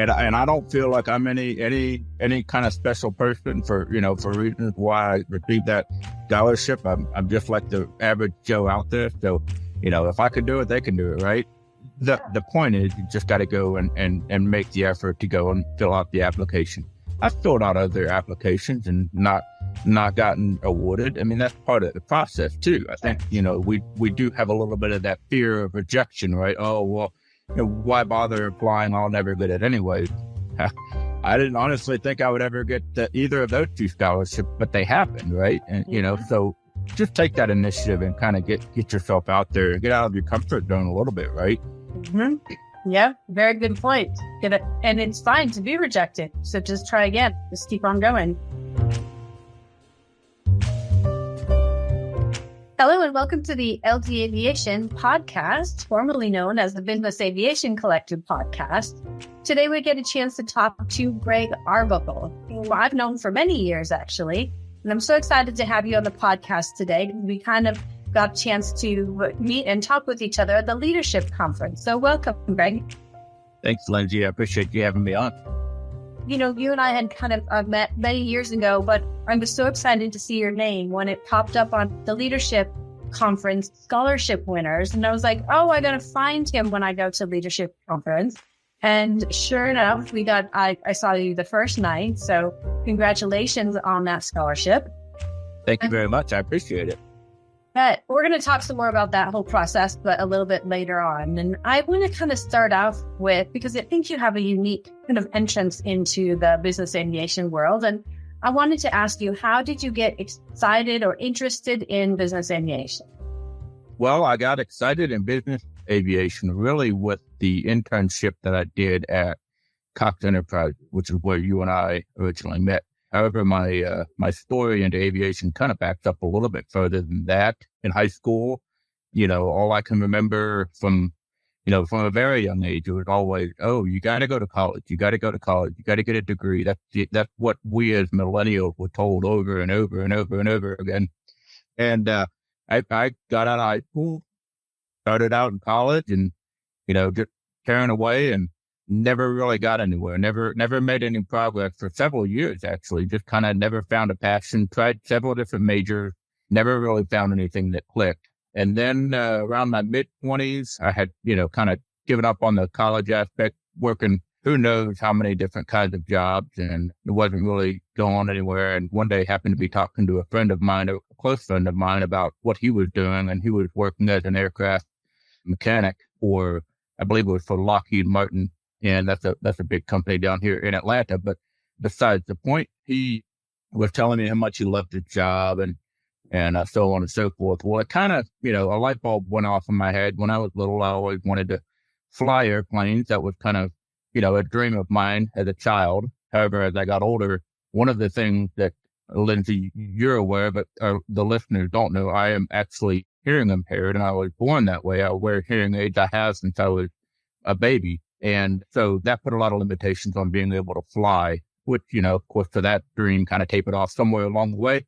and I don't feel like I'm any kind of special person for reasons why I received that scholarship. I'm just like the average Joe out there. So, if I could do it, they can do it, right? The point is, you just got to go and make the effort to go and fill out the application. I've filled out other applications and not gotten awarded. I mean, that's part of the process too. I think, we do have a little bit of that fear of rejection, right? Oh, well, why bother applying? I'll never get it anyway. I didn't honestly think I would ever get either of those two scholarships, but they happened, right? And, so just take that initiative and kind of get yourself out there and get out of your comfort zone a little bit, right? Mm-hmm. Yeah, very good point. And it's fine to be rejected. So just try again. Just keep on going. Hello and welcome to the LD Aviation Podcast, formerly known as the Business Aviation Collective Podcast. Today we get a chance to talk to Greg Arbuckle, who I've known for many years, actually. And I'm so excited to have you on the podcast today. We kind of got a chance to meet and talk with each other at the Leadership Conference. So welcome, Greg. Thanks, Lindsay. I appreciate you having me on. You and I had kind of met many years ago, but I was so excited to see your name when it popped up on the Leadership Conference scholarship winners. And I was like, oh, I got to find him when I go to Leadership Conference. And sure enough, I saw you the first night. So congratulations on that scholarship. Thank you very much. I appreciate it. But we're going to talk some more about that whole process, but a little bit later on. And I want to kind of start off with, because I think you have a unique kind of entrance into the business aviation world. And I wanted to ask you, how did you get excited or interested in business aviation? Well, I got excited in business aviation really with the internship that I did at Cox Enterprises, which is where you and I originally met. However, my story into aviation kind of backs up a little bit further than that. In high school, all I can remember from a very young age, it was always, oh, you got to go to college. You got to go to college. You got to get a degree. That's what we as millennials were told over and over and over and over again. And I got out of high school, started out in college, and just tearing away and never really got anywhere. Never made any progress for several years, actually. Just kind of never found a passion. Tried several different majors. Never really found anything that clicked. And then around my mid-20s, I had, kind of given up on the college aspect, working who knows how many different kinds of jobs, and it wasn't really going anywhere. And one day happened to be talking to a friend of mine, a close friend of mine, about what he was doing. And he was working as an aircraft mechanic for, I believe it was for Lockheed Martin. And that's a big company down here in Atlanta. But besides the point, he was telling me how much he loved his job and so on and so forth. Well, it kind of, a light bulb went off in my head. When I was little, I always wanted to fly airplanes. That was kind of, a dream of mine as a child. However, as I got older, one of the things that, Lindsay, you're aware, but the listeners don't know, I am actually hearing impaired, and I was born that way. I wear hearing aids. I have since I was a baby. And so that put a lot of limitations on being able to fly, which, of course, for that dream kind of tapered off somewhere along the way.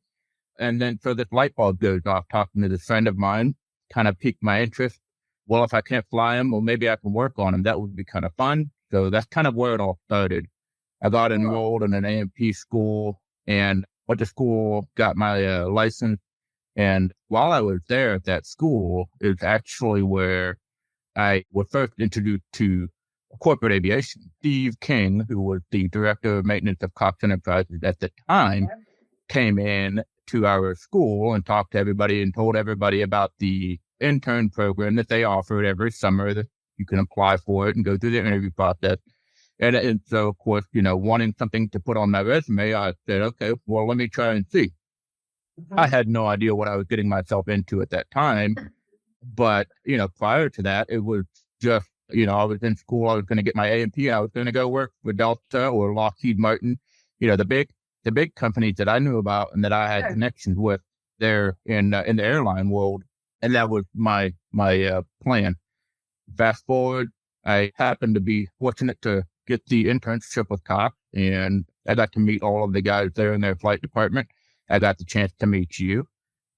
And then so this light bulb goes off, talking to this friend of mine, kind of piqued my interest. Well, if I can't fly him, well, maybe I can work on him. That would be kind of fun. So that's kind of where it all started. I got enrolled in an AMP school and went to school, got my license. And while I was there at that school, is actually where I was first introduced to corporate aviation. Steve King, who was the director of maintenance of Cox Enterprises at the time, came in to our school and talked to everybody and told everybody about the intern program that they offered every summer, that you can apply for it and go through the interview process. And so, of course, wanting something to put on my resume, I said, okay, well, let me try and see. Mm-hmm. I had no idea what I was getting myself into at that time. But, prior to that, it was just, I was in school, I was going to get my AMP, I was going to go work with Delta or Lockheed Martin, the big companies that I knew about and that I had connections with there in the airline world. And that was my plan. Fast forward, I happened to be fortunate to get the internship with Cox, and I got to meet all of the guys there in their flight department. I got the chance to meet you.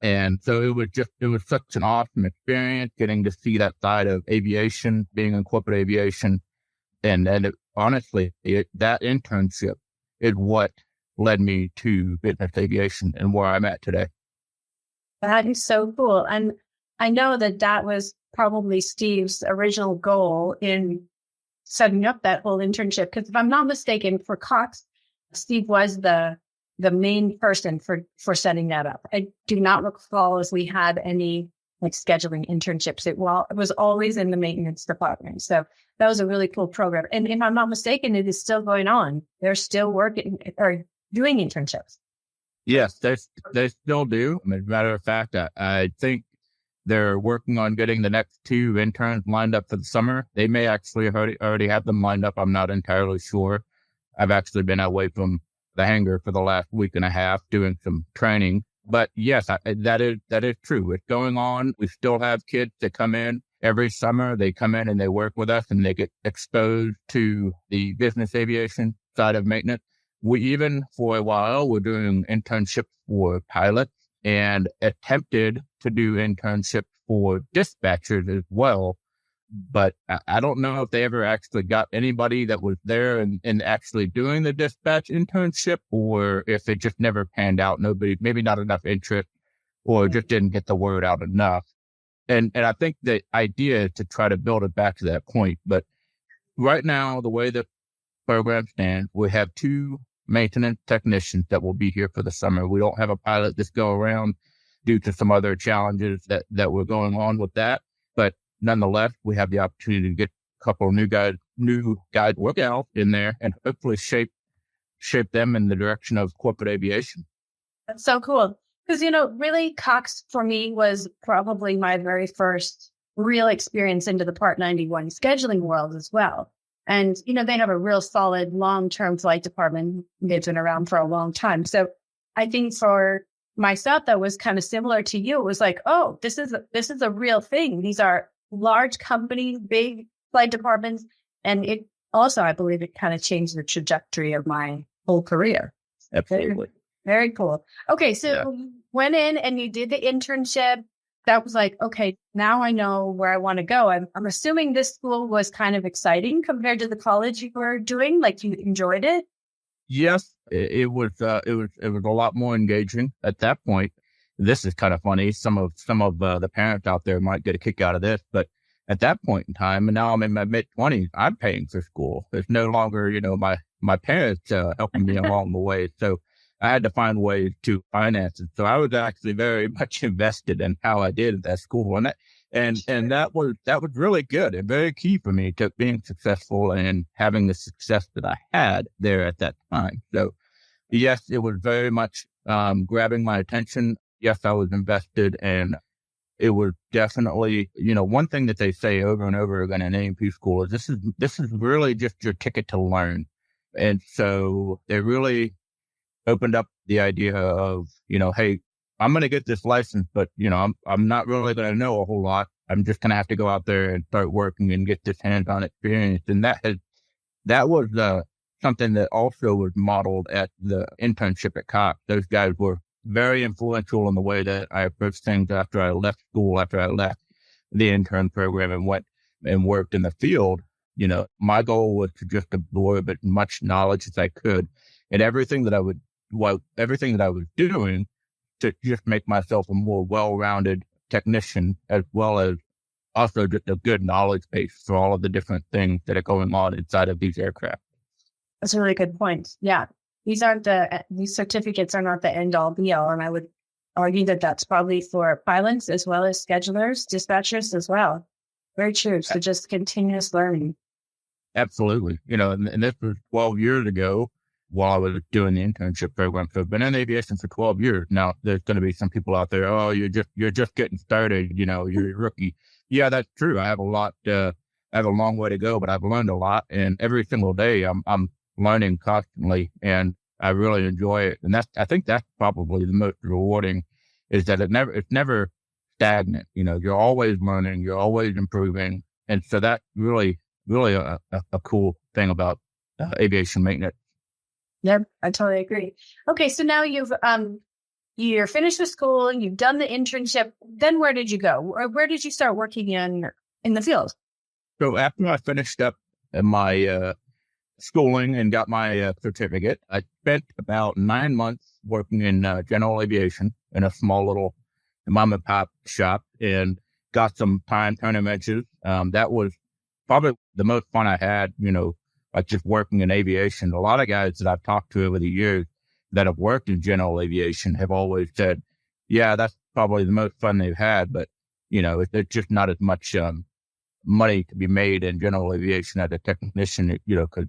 And so it was such an awesome experience getting to see that side of aviation, being in corporate aviation. And honestly, that internship is what led me to business aviation and where I'm at today. That is so cool. And I know that was probably Steve's original goal in setting up that whole internship. Because if I'm not mistaken, for Cox, Steve was the main person for setting that up. I do not recall if we had any like scheduling internships. It was always in the maintenance department. So that was a really cool program. And if I'm not mistaken, it is still going on. They're still working or doing internships. Yes, they still do. As a matter of fact, I think they're working on getting the next 2 interns lined up for the summer. They may actually already have them lined up. I'm not entirely sure. I've actually been away from the hangar for the last week and a half doing some training. But yes, that is true. It's going on. We still have kids that come in every summer. They come in and they work with us and they get exposed to the business aviation side of maintenance. We even, for a while, were doing internships for pilots and attempted to do internships for dispatchers as well. But I don't know if they ever actually got anybody that was there and actually doing the dispatch internship, or if it just never panned out. Maybe not enough interest, or just didn't get the word out enough. And I think the idea is to try to build it back to that point. But right now, the way the program stands, we have 2 maintenance technicians that will be here for the summer. We don't have a pilot this go around due to some other challenges that were going on with that. But nonetheless, we have the opportunity to get a couple of new guide workouts in there and hopefully shape them in the direction of corporate aviation. That's so cool. Because, really Cox for me was probably my very first real experience into the Part 91 scheduling world as well. And, they have a real solid long-term flight department. They've been around for a long time. So I think for myself, that was kind of similar to you. It was like, oh, this is a real thing. These are large companies, big flight departments. And it also, I believe it kind of changed the trajectory of my whole career. Absolutely. Very cool. Okay. So you went in and you did the internship. That was like, okay, now I know where I want to go. I'm assuming this school was kind of exciting compared to the college you were doing. Like you enjoyed it. Yes, it was a lot more engaging at that point. This is kind of funny. Some of the parents out there might get a kick out of this, but at that point in time, and now I'm in my mid-20s, I'm paying for school. It's no longer, my parents helping me along the way. So I had to find ways to finance it. So I was actually very much invested in how I did at that school. And that was really good and very key for me to being successful and having the success that I had there at that time. So yes, it was very much grabbing my attention. Yes, I was invested, and it was definitely, one thing that they say over and over again in A&P school is this is really just your ticket to learn. And so they really opened up the idea of, hey, I'm going to get this license, but, I'm not really going to know a whole lot. I'm just going to have to go out there and start working and get this hands-on experience. And that was something that also was modeled at the internship at Cox. Those guys were very influential in the way that I approached things after I left school, after I left the intern program and went and worked in the field. My goal was to just absorb as much knowledge as I could and everything that I was doing to just make myself a more well-rounded technician, as well as also just a good knowledge base for all of the different things that are going on inside of these aircraft. That's a really good point. Yeah. These certificates are not the end all be all. And I would argue that that's probably for pilots as well as schedulers, dispatchers as well. Very true. So just continuous learning. Absolutely. And this was 12 years ago while I was doing the internship program. So I've been in aviation for 12 years. Now there's going to be some people out there, oh, you're just getting started. You're a rookie. Yeah, that's true. I have a long way to go, but I've learned a lot. And every single day I'm learning constantly, and I really enjoy it. And I think that's probably the most rewarding, is that it's never stagnant. You're always learning, you're always improving. And so that's really, really a cool thing about aviation maintenance. Yep, I totally agree. Okay, so now you're finished with school, you've done the internship. Then where did you go? Or where did you start working in the field? So after I finished up my schooling and got my certificate. I spent about 9 months working in general aviation in a small little mom and pop shop and got some time turning wrenches. That was probably the most fun I had, like just working in aviation. A lot of guys that I've talked to over the years that have worked in general aviation have always said, yeah, that's probably the most fun they've had. But, it's just not as much money to be made in general aviation as a technician, because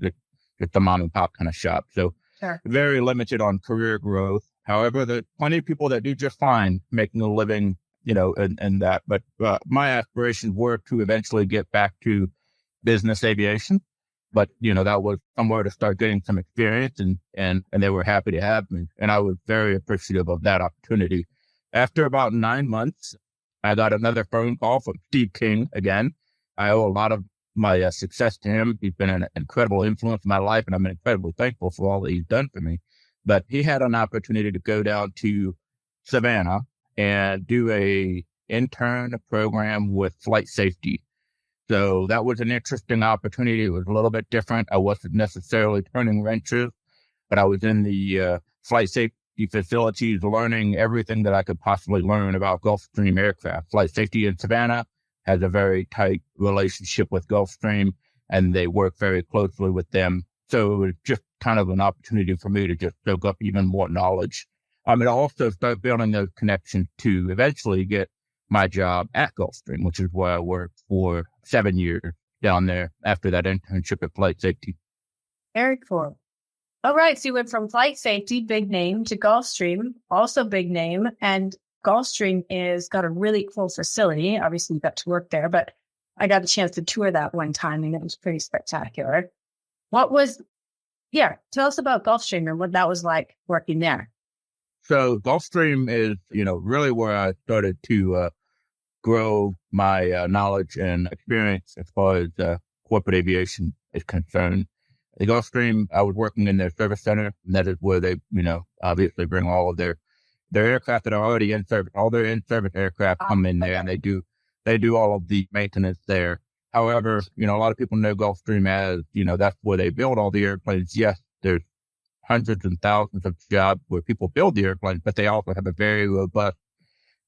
it's a mom and pop kind of shop. So sure. Very limited on career growth. However, there's plenty of people that do just fine making a living, and that. But my aspirations were to eventually get back to business aviation. But, that was somewhere to start getting some experience and they were happy to have me. And I was very appreciative of that opportunity. After about 9 months, I got another phone call from Steve King again. I owe a lot of my success to him. He's been an incredible influence in my life, and I'm incredibly thankful for all that he's done for me. But he had an opportunity to go down to Savannah and do a intern program with flight safety. So that was an interesting opportunity. It was a little bit different. I wasn't necessarily turning wrenches, but I was in the flight safety facilities learning everything that I could possibly learn about Gulfstream aircraft. Flight safety in Savannah has a very tight relationship with Gulfstream, and they work very closely with them. So it was just kind of an opportunity for me to just soak up even more knowledge. And also start building those connections to eventually get my job at Gulfstream, which is where I worked for 7 years down there after that internship at flight safety. Very cool. All right. So you went from flight safety, big name, to Gulfstream, also big name. And Gulfstream is got a really cool facility. Obviously, you got to work there, but I got a chance to tour that one time, and it was pretty spectacular. Tell us about Gulfstream and what that was like working there. So Gulfstream is, really where I started to grow my knowledge and experience as far as corporate aviation is concerned. The Gulfstream, I was working in their service center, and that is where they, obviously bring all of their aircraft that are already in service. All their in-service aircraft come in there, and they do all of the maintenance there. However, a lot of people know Gulfstream as, that's where they build all the airplanes. Yes, there's hundreds and thousands of jobs where people build the airplanes, but they also have a very robust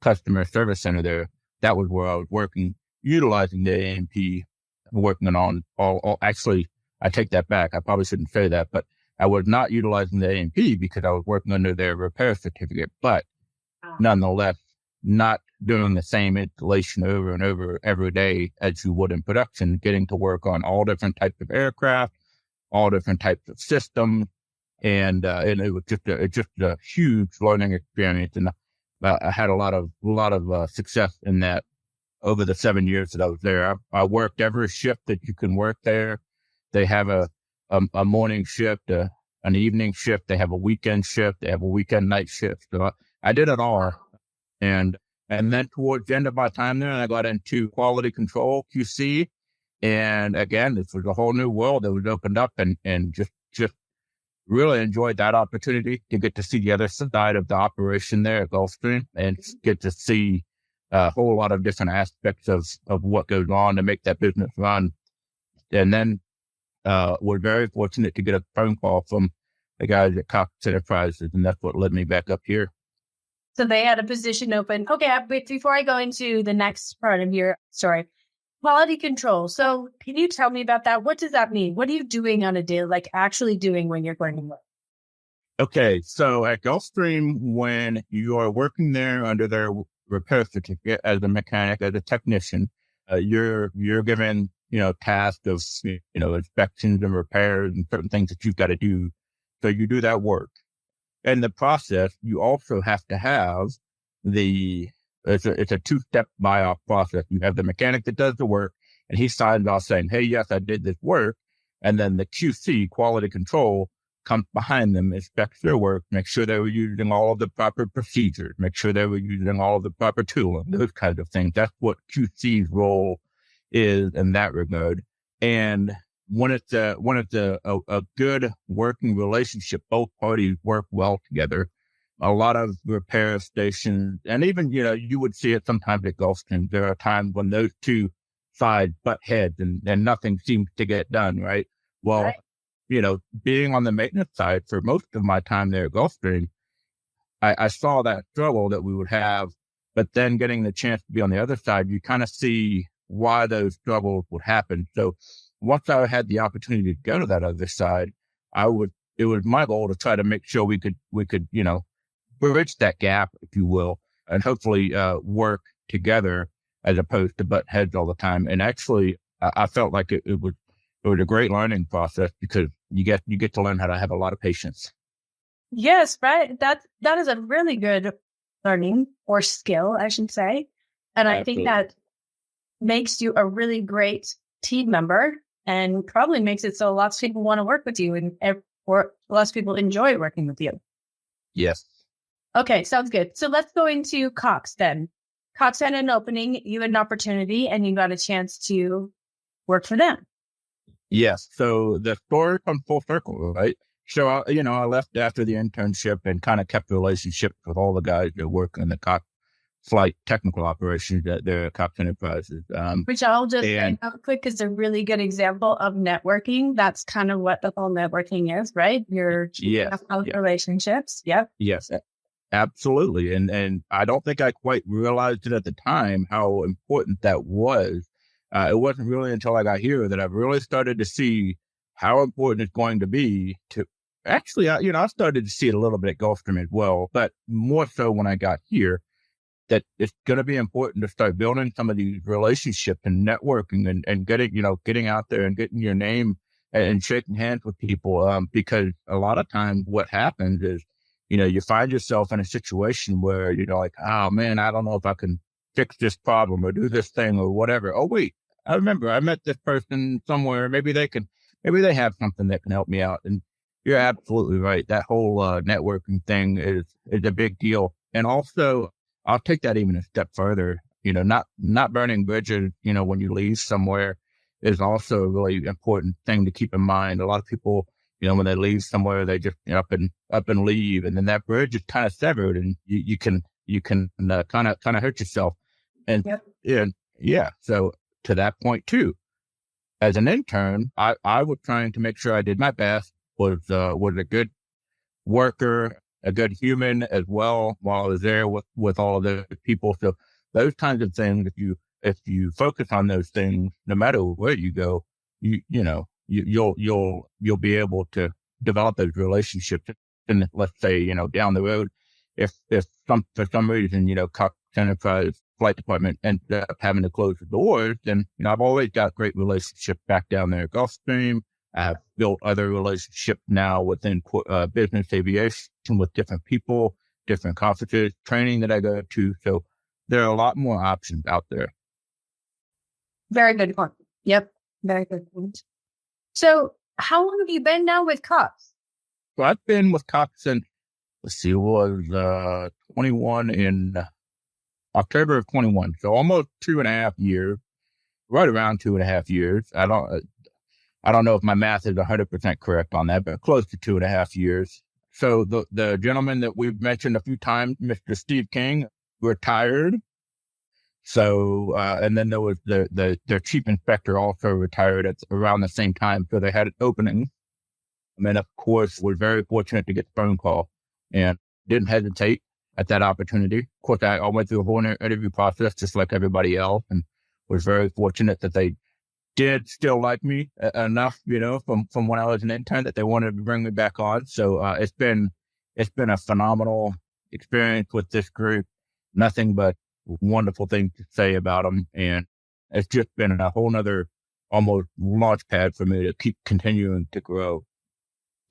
customer service center there. That was where I was working, utilizing the A&P, working on all actually, I take that back. I probably shouldn't say that, but I was not utilizing the A&P because I was working under their repair certificate, but nonetheless, not doing the same installation over and over every day as you would in production, getting to work on all different types of aircraft, all different types of systems. And it was just a huge learning experience. And I had a lot of success in that over the 7 years that I was there. I worked every shift that you can work there. They have a morning shift, an evening shift. They have a weekend shift. They have a weekend night shift. So I did it all. And then towards the end of my time there, I got into quality control, QC. And again, this was a whole new world that was opened up, and just really enjoyed that opportunity to get to see the other side of the operation there at Gulfstream and get to see a whole lot of different aspects of what goes on to make that business run. And then we're very fortunate to get a phone call from the guys at Cox Enterprises, and that's what led me back up here. So they had a position open. Okay, but before I go into the next part of your story, quality control. So can you tell me about that? What does that mean? What are you doing on a day, like actually doing when you're going to work? Okay, so at Gulfstream, when you are working there under their repair certificate as a mechanic, as a technician, you're given, tasks of, inspections and repairs and certain things that you've got to do. So you do that work. In the process, you also have to have it's a two-step buy-off process. You have the mechanic that does the work, and he signs off saying, hey, yes, I did this work. And then the QC, quality control, comes behind them, inspects their work, make sure they were using all of the proper procedures, make sure they were using all of the proper tooling, those kinds of things. That's what QC's role is in that regard. And when it's a good working relationship, both parties work well together. A lot of repair stations, and even, you would see it sometimes at Gulfstream. There are times when those two sides butt heads and nothing seems to get done, right? Well, being on the maintenance side for most of my time there at Gulfstream, I saw that struggle that we would have, but then getting the chance to be on the other side, you kind of see why those struggles would happen. So once I had the opportunity to go to that other side, it was my goal to try to make sure we could, bridge that gap, if you will, and hopefully, work together as opposed to butt heads all the time. And actually, I felt like it was a great learning process because you get to learn how to have a lot of patience. Yes, right. That is a really good learning or skill, I should say. And I think that makes you a really great team member and probably makes it so lots of people want to work with you or lots of people enjoy working with you. Yes. Okay, sounds good. So let's go into Cox then. Cox had an opening, you had an opportunity, and you got a chance to work for them. Yes. So the story comes full circle, right? So, I left after the internship and kind of kept relationships with all the guys that work in the Cox flight technical operations at the Cox Enterprises. Which I'll just say out quick is a really good example of networking. That's kind of what the whole networking is, right? Your relationships. Yep. Yes, absolutely. And I don't think I quite realized it at the time how important that was. It wasn't really until I got here that I've really started to see how important it's going to be to actually, I started to see it a little bit at Gulfstream as well, but more so when I got here, that it's going to be important to start building some of these relationships and networking and getting out there and getting your name and shaking hands with people. Because a lot of times what happens is, you find yourself in a situation where you're like, oh man, I don't know if I can fix this problem or do this thing or whatever. Oh wait, I remember I met this person somewhere. Maybe they have something that can help me out. And you're absolutely right. That whole networking thing is a big deal. And also, I'll take that even a step further. Not burning bridges, when you leave somewhere is also a really important thing to keep in mind. A lot of people, when they leave somewhere, they just up and leave, and then that bridge is kind of severed, and you can kind of hurt yourself. And so to that point too, as an intern, I was trying to make sure I did my best, was a good worker, a good human as well while I was there with all of the people. So those kinds of things, if you focus on those things, no matter where you go, you'll be able to develop those relationships. And let's say, down the road, if for some reason, Cox Enterprise flight department ends up having to close the doors, then, I've always got great relationships back down there at Gulfstream. I've built other relationships now within business aviation with different people, different conferences, training that I go to. So there are a lot more options out there. Very good point. Yep. Very good point. So how long have you been now with Cox? So I've been with Cox since, it was 21 in October of 21. So almost 2.5 years, right around 2.5 years. I don't know if my math is 100% correct on that, but close to 2.5 years. So the gentleman that we've mentioned a few times, Mr. Steve King, retired. So, and then there was their chief inspector also retired at around the same time. So they had an opening. And then, of course, we're very fortunate to get the phone call and didn't hesitate at that opportunity. Of course, I went through a whole interview process just like everybody else, and was very fortunate that they did still like me enough, from when I was an intern that they wanted to bring me back on. So it's been a phenomenal experience with this group. Nothing but wonderful things to say about them. And it's just been a whole nother almost launch pad for me to keep continuing to grow.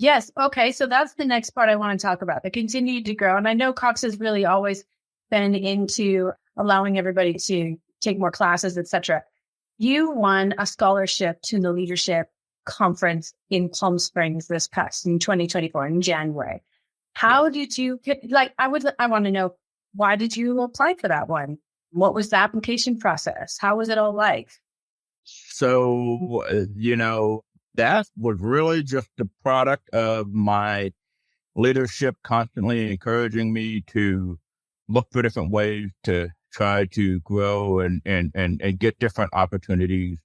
Yes. Okay. So that's the next part I want to talk about, the continue to grow. And I know Cox has really always been into allowing everybody to take more classes, etc. You won a scholarship to the leadership conference in Palm Springs in 2024 in January. How did you I want to know, why did you apply for that one? What was the application process? How was it all like? So, that was really just the product of my leadership constantly encouraging me to look for different ways to try to grow and get different opportunities.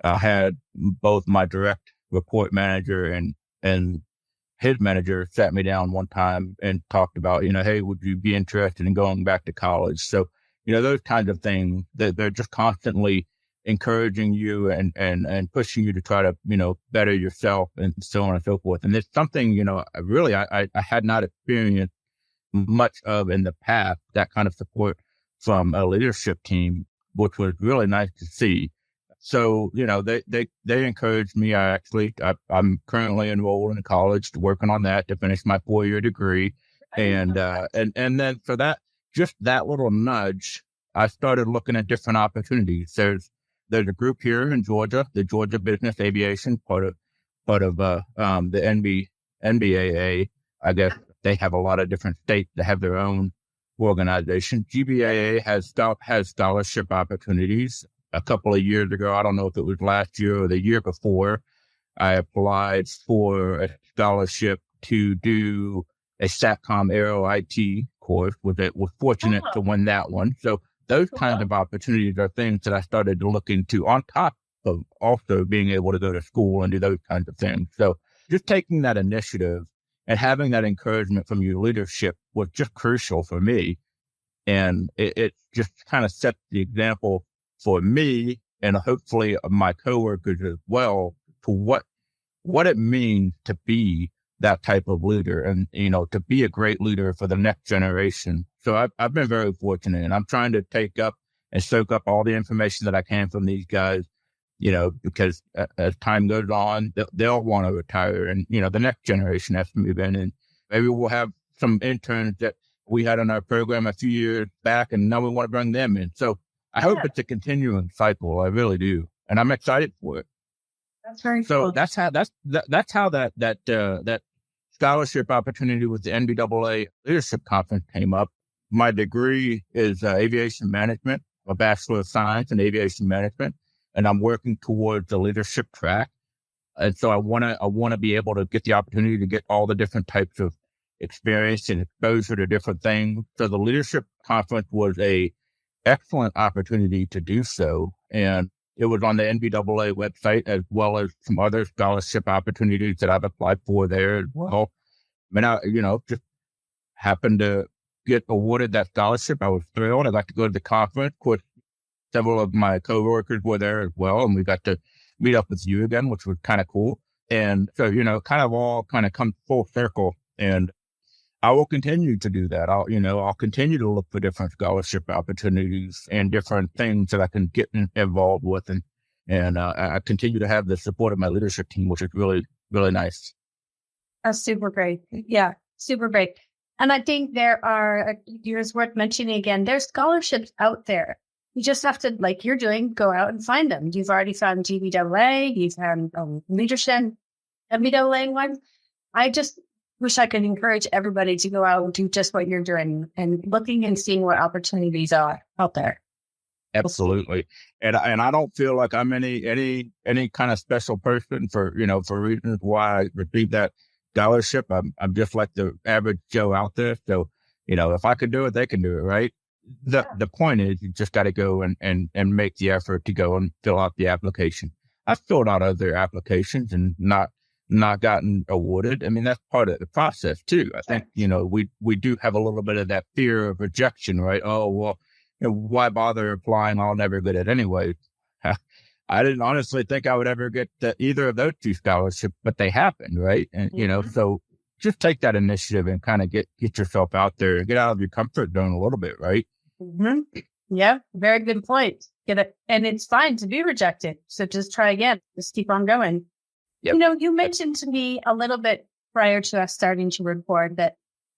I had both my direct report manager and his manager sat me down one time and talked about, hey, would you be interested in going back to college? So, those kinds of things that they're just constantly encouraging you and pushing you to try to, better yourself and so on and so forth. And it's something, I had not experienced much of in the past, that kind of support from a leadership team, which was really nice to see. So, they encouraged me. I'm currently enrolled in college, working on that to finish my 4-year degree. And then for that, just that little nudge, I started looking at different opportunities. There's a group here in Georgia, the Georgia Business Aviation, part of the NBAA. I guess they have a lot of different states that have their own organization. GBAA has scholarship opportunities. A couple of years ago, I don't know if it was last year or the year before, I applied for a scholarship to do a SATCOM Aero IT course. Was fortunate to win that one. So those kinds of opportunities are things that I started to look into on top of also being able to go to school and do those kinds of things. So just taking that initiative and having that encouragement from your leadership was just crucial for me. And it just kind of set the example for me and hopefully my coworkers as well to what it means to be that type of leader and, to be a great leader for the next generation. So I've been very fortunate, and I'm trying to take up and soak up all the information that I can from these guys, because as time goes on, they'll want to retire, and, the next generation has to move in, and maybe we'll have some interns that we had in our program a few years back, and now we want to bring them in. So I hope it's a continuing cycle. I really do. And I'm excited for it. That's very cool. So that's how that scholarship opportunity with the NBAA Leadership Conference came up. My degree is aviation management, a Bachelor of Science in aviation management, and I'm working towards the leadership track. And so I want to be able to get the opportunity to get all the different types of experience and exposure to different things. So the leadership conference was a excellent opportunity to do so. And it was on the NBAA website, as well as some other scholarship opportunities that I've applied for there as well. I mean, just happened to get awarded that scholarship. I was thrilled. I got to go to the conference. Of course, several of my coworkers were there as well, and we got to meet up with you again, which was kind of cool. And so, kind of all kind of come full circle. And I will continue to do that. I'll continue to look for different scholarship opportunities and different things that I can get involved with. And I continue to have the support of my leadership team, which is really, really nice. That's super great. Yeah, super great. And I think it's worth mentioning again, there's scholarships out there. You just have to, like you're doing, go out and find them. You've already found GBAA, you've found leadership, MBAA one. I just wish I could encourage everybody to go out and do just what you're doing and looking and seeing what opportunities are out there. Absolutely. And I don't feel like I'm any kind of special person for reasons why I received that scholarship. I'm just like the average Joe out there. So, if I could do it, they can do it, right? The point is you just got to go and make the effort to go and fill out the application. I've filled out other applications and not gotten awarded. I mean, that's part of the process too. I think, we do have a little bit of that fear of rejection, right? Oh, well, why bother applying? I'll never get it anyway. I didn't honestly think I would ever get either of those two scholarships, but they happened, right? And, so just take that initiative and kind of get yourself out there and get out of your comfort zone a little bit, right? Mm-hmm. Yeah, very good point. Get it. And it's fine to be rejected. So just try again. Just keep on going. Yep. You mentioned to me a little bit prior to us starting to record that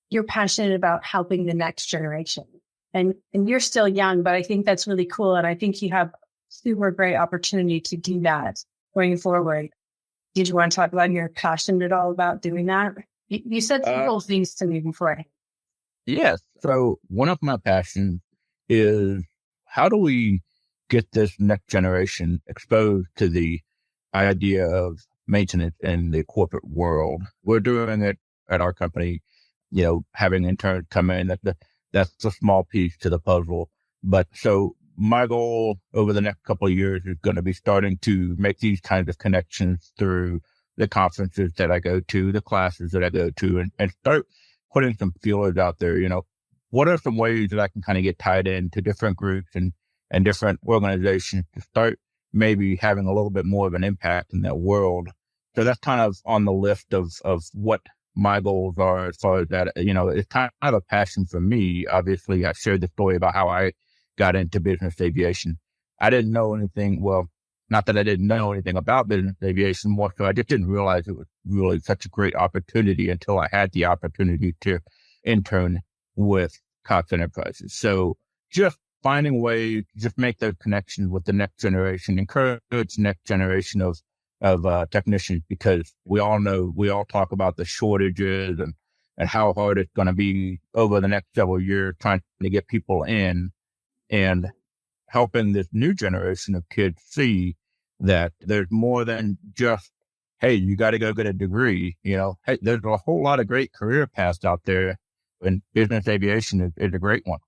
you're passionate about helping the next generation. And you're still young, but I think that's really cool. And I think you have super great opportunity to do that going forward. Did you want to talk about your passion at all about doing that? You said several things to me before. Yes. So one of my passions is how do we get this next generation exposed to the idea of maintenance in the corporate world? We're doing it at our company, having interns come in. That's a small piece to the puzzle. But so my goal over the next couple of years is going to be starting to make these kinds of connections through the conferences that I go to, the classes that I go to, and start putting some feelers out there. What are some ways that I can kind of get tied into different groups and different organizations to start maybe having a little bit more of an impact in that world? So that's kind of on the list of what my goals are as far as that. It's kind of a passion for me. Obviously, I shared the story about how I got into business aviation. I didn't know anything. Well, not that I didn't know anything about business aviation, more so I just didn't realize it was really such a great opportunity until I had the opportunity to intern with Cox Enterprises. So just finding ways to just make those connections with the next generation, encourage the next generation of technicians, because we all talk about the shortages and how hard it's going to be over the next several years trying to get people in, and helping this new generation of kids see that there's more than just, hey, you got to go get a degree. Hey, there's a whole lot of great career paths out there, and business aviation is a great one.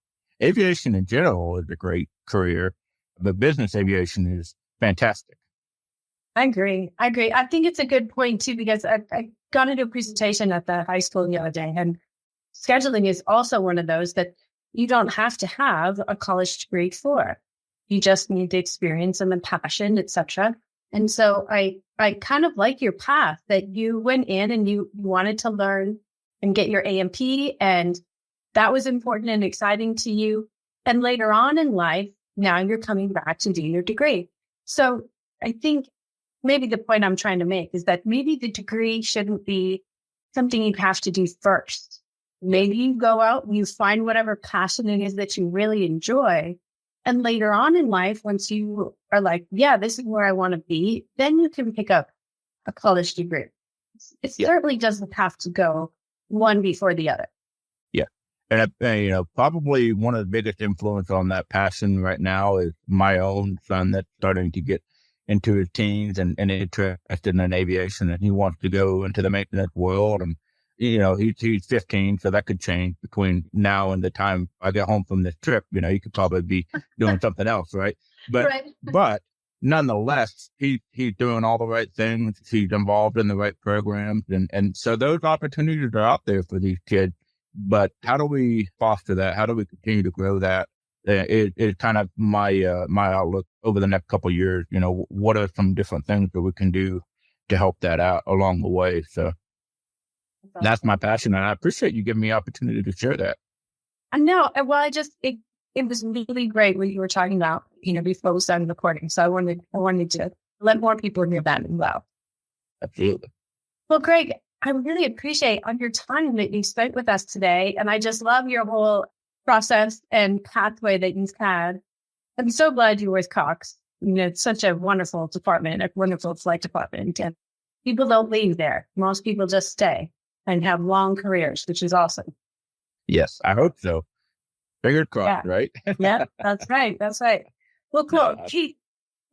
Aviation in general is a great career, but business aviation is fantastic. I agree. I think it's a good point too, because I got into a presentation at the high school the other day, and scheduling is also one of those that you don't have to have a college degree for. You just need the experience and the passion, etc. And so I kind of like your path that you went in and you wanted to learn and get your AMP, and that was important and exciting to you. And later on in life, now you're coming back to do your degree. So I think maybe the point I'm trying to make is that maybe the degree shouldn't be something you have to do first. Maybe you go out and you find whatever passion it is that you really enjoy. And later on in life, once you are like, yeah, this is where I want to be, then you can pick up a college degree. It certainly doesn't have to go one before the other. Yeah. And, probably one of the biggest influence on that passion right now is my own son that's starting to get into his teens and interested in aviation, and he wants to go into the maintenance world. And, he's 15, so that could change between now and the time I get home from this trip. He could probably be doing something else, right? But nonetheless, he's doing all the right things. He's involved in the right programs. And so those opportunities are out there for these kids. But how do we foster that? How do we continue to grow that? It's kind of my outlook over the next couple of years. What are some different things that we can do to help that out along the way? So that's my passion, and I appreciate you giving me the opportunity to share that. I know. Well, it was really great what you were talking about, before we started recording. So I wanted to let more people hear that as well. Absolutely. Well, Greg, I really appreciate all your time that you spent with us today, and I just love your whole process and pathway that you've had. I'm so glad you were with Cox. It's such a wonderful department, a wonderful flight department, and people don't leave there. Most people just stay and have long careers, which is awesome. Yes, I hope so. Fingers crossed, right? Yeah, that's right. That's right. Well, cool. Keith,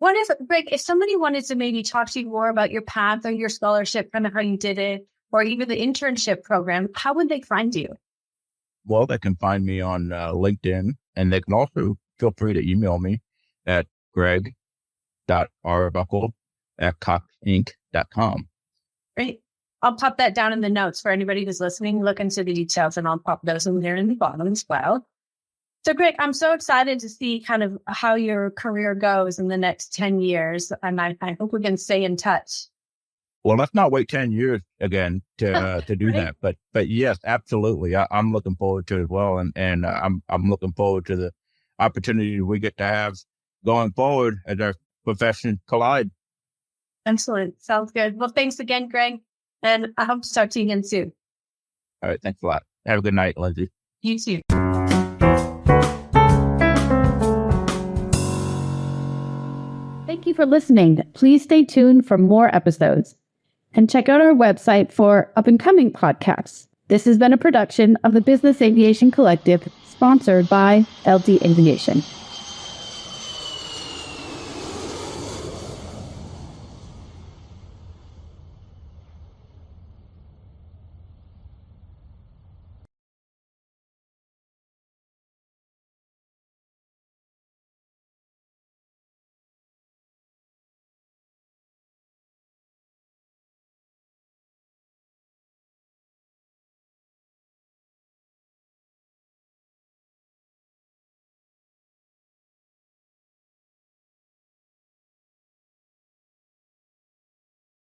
Greg, if somebody wanted to maybe talk to you more about your path or your scholarship, kind of how you did it, or even the internship program, how would they find you? Well, they can find me on LinkedIn, and they can also feel free to email me at greg.arbuckle@coxinc.com. Great. I'll pop that down in the notes for anybody who's listening. Look into the details, and I'll pop those in there in the bottom as well. So, Greg, I'm so excited to see kind of how your career goes in the next 10 years, and I hope we can stay in touch. Well, let's not wait 10 years again to do right? that. But yes, absolutely. I'm looking forward to it as well. And I'm looking forward to the opportunity we get to have going forward as our professions collide. Excellent. Sounds good. Well, thanks again, Greg. And I hope to talk to you again soon. All right. Thanks a lot. Have a good night, Lindsay. You too. Thank you for listening. Please stay tuned for more episodes and check out our website for up-and-coming podcasts. This has been a production of the Business Aviation Collective, sponsored by LD Aviation.